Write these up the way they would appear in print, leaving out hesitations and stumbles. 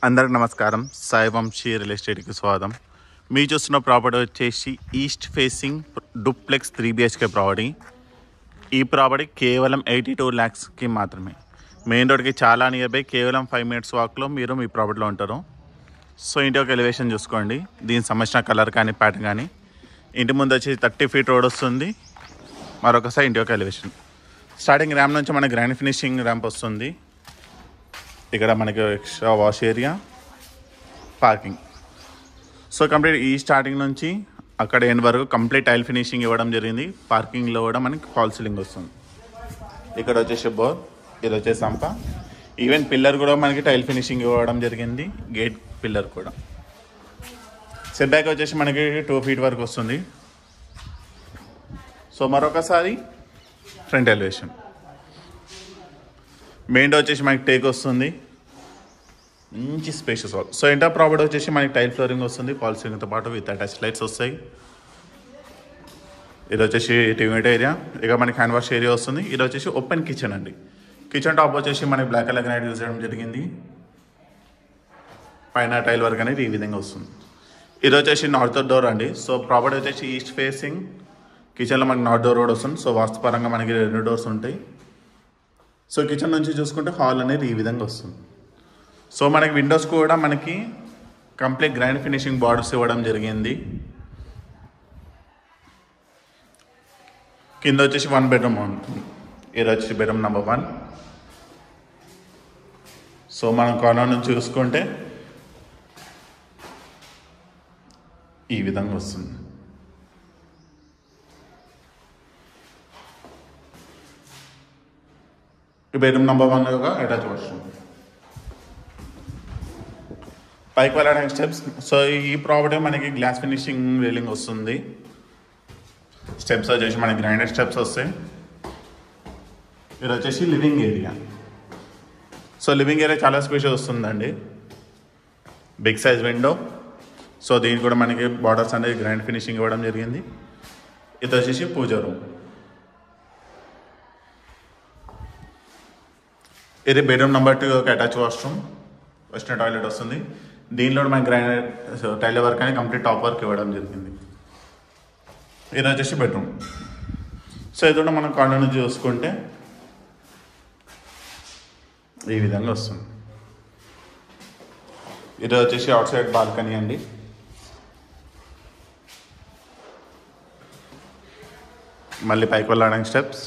అందరికి నమస్కారం. సాయి వంశీ రియల్ ఎస్టేట్కి స్వాగతం. మీరు చూస్తున్న ప్రాపర్టీ వచ్చేసి east facing duplex 3 BHK property. ఈ ప్రాపర్టీ కేవలం 82 lakhsకి మాత్రమే. మెయిన్ రోడ్కి చాలా నియర్ బై, కేవలం 5 minutes వాక్లో మీరు మీ ప్రాపర్టీలో ఉంటారు. సో ఇంటి ఒక ఎలివేషన్ చూసుకోండి, దీనికి సంబంధించిన కలర్ కానీ ప్యాటర్న్ కానీ. ఇంటి ముందు వచ్చి 30 feet రోడ్ వస్తుంది. మరొకసారి ఇంటి ఒక ఎలివేషన్. స్టార్టింగ్ ర్యాంప్ నుంచి మనకి గ్రాండ్ ఫినిషింగ్ ర్యాంప్ వస్తుంది. ఇక్కడ మనకి extra wash area, parking. So complete ఈ స్టార్టింగ్ నుంచి అక్కడ ఎండ్ వరకు కంప్లీట్ టైల్ ఫినిషింగ్ ఇవ్వడం జరిగింది. పార్కింగ్లో కూడా మనకి ఫాల్ సీలింగ్ వస్తుంది. ఇక్కడ వచ్చేసి బోర్, ఇది వచ్చేసి సంప. ఈవెన్ పిల్లర్ కూడా మనకి టైల్ ఫినిషింగ్ ఇవ్వడం జరిగింది, గేట్ పిల్లర్ కూడా. సెట్ బ్యాక్ వచ్చేసి మనకి 2 feet వరకు వస్తుంది. సో మరొకసారి ఫ్రంట్ ఎలివేషన్. మెయిన్ డోర్ వచ్చేసి మనకి టేక్ వస్తుంది, మంచి spacious wall. So inter property వచ్చేసి మనకి టైల్ ఫ్లోరింగ్ వస్తుంది, ఫాల్ సీలింగ్తో పాటు విత్ అటాచ్ లైట్స్ వస్తాయి. ఇది వచ్చేసి టీవీ ఏరియా, ఇక మనకి హ్యాండ్ వాష్ ఏరియా వస్తుంది. ఇది వచ్చేసి ఓపెన్ కిచెన్ అండి. కిచెన్ టాప్ వచ్చేసి మనకి బ్లాక్ కలర్ గ్రానైట్ యూజ్ చేయడం జరిగింది. పైన టైల్ వర్క్ అనేది ఈ విధంగా వస్తుంది. ఇది వచ్చేసి నార్త్ డోర్ అండి. సో ప్రాపర్టీ వచ్చేసి ఈస్ట్ ఫేసింగ్, కిచెన్లో మనకి నార్త్ డోర్ కూడా వస్తుంది. సో వాస్తుపరంగా మనకి 2 doors ఉంటాయి. సో కిచెన్ నుంచి చూసుకుంటే హాల్ అనేది ఈ విధంగా వస్తుంది. సో మనకి విండోస్ కూడా మనకి కంప్లీట్ గ్రాండ్ ఫినిషింగ్ బార్డర్స్ ఇవ్వడం జరిగింది. కింద వచ్చేసి 1 bedroom ఉంటుంది. ఇది వచ్చేసి బెడ్రూమ్ నెంబర్ 1. సో మనం కార్నర్ నుంచి చూసుకుంటే ఈ విధంగా వస్తుంది. ఈ బెడ్రూమ్ నెంబర్ 1 యొక్క అటాచ్ వాష్రూమ్. పైకి వెళ్ళడానికి స్టెప్స్. సో ఈ ప్రాపర్టీ మనకి గ్లాస్ ఫినిషింగ్ రైలింగ్ వస్తుంది. స్టెప్స్ వచ్చేసి మనకి గ్రైండెడ్ స్టెప్స్ వస్తాయి. ఇది వచ్చేసి living area. So living area చాలా స్పేషియస్ వస్తుందండి, బిగ్ సైజ్ విండో. సో దీనికి కూడా మనకి బార్డర్స్ అనేది గ్రాండ్ ఫినిషింగ్ ఇవ్వడం జరిగింది. ఇది వచ్చేసి పూజ రూమ్. ఇది బెడ్రూమ్ నెంబర్ 2 ఒక అటాచ్ వాష్రూమ్, వెస్టర్న్ టాయిలెట్ వస్తుంది. దీనిలో మనకి గ్రైండ్ టైల్ వర్క్ అని కంప్లీట్ టాప్ వర్క్ ఇవ్వడం జరిగింది. ఇది వచ్చేసి బెడ్రూమ్. సో ఇది కూడా మనం కార్నర్ నుంచి చూసుకుంటే ఈ విధంగా వస్తుంది. ఇది వచ్చేసి అవుట్ సైడ్ బాల్కనీ అండి. మళ్ళీ పైకి వెళ్ళడానికి స్టెప్స్.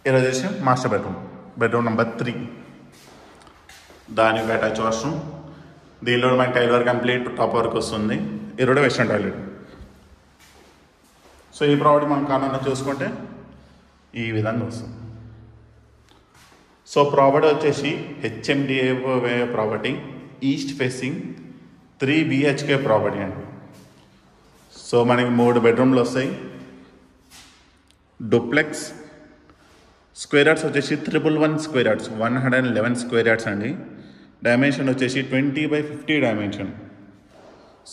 ఇది వచ్చేసి మాస్టర్ బెడ్రూమ్, బెడ్రూమ్ నెంబర్ 3. దానికి అటాచ్ వాష్రూమ్. దీనిలో మనకి tile work complete top work వస్తుంది. ఇది కూడా వెస్టర్న్ టాయిలెట్. సో ఈ ప్రాపర్టీ మనం కార్నర్ చూసుకుంటే ఈ విధంగా వస్తుంది. సో ప్రాపర్టీ వచ్చేసి HMDA property, east facing 3 BHK property అండి. సో మనకి 3 bedrooms వస్తాయి. డూప్లెక్స్. స్క్వేర్ యార్డ్స్ వచ్చేసి 111 square yards, 111 square yards అండి. డైమెన్షన్ వచ్చేసి 20x50 డైమెన్షన్.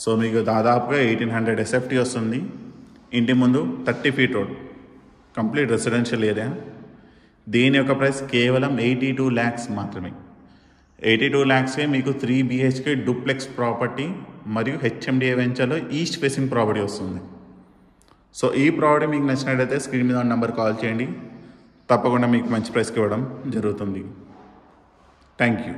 సో మీకు దాదాపుగా 1800 SFT వస్తుంది. ఇంటి ముందు 30 feet road, complete residential area. దీని యొక్క ప్రైస్ కేవలం 82 lakhs మాత్రమే. 82 lakhsకే మీకు 3 BHK డూప్లెక్స్ ప్రాపర్టీ మరియు HMDA వెంచర్లో ఈస్ట్ ఫేసింగ్ ప్రాపర్టీ వస్తుంది. సో ఈ ప్రాపర్టీ మీకు నచ్చినట్లయితే స్క్రీన్ మీద ఉన్న నెంబర్ కాల్ చేయండి, తప్పకుండా మీకు మంచి ప్రైస్కి ఇవ్వడం జరుగుతుంది. Thank you.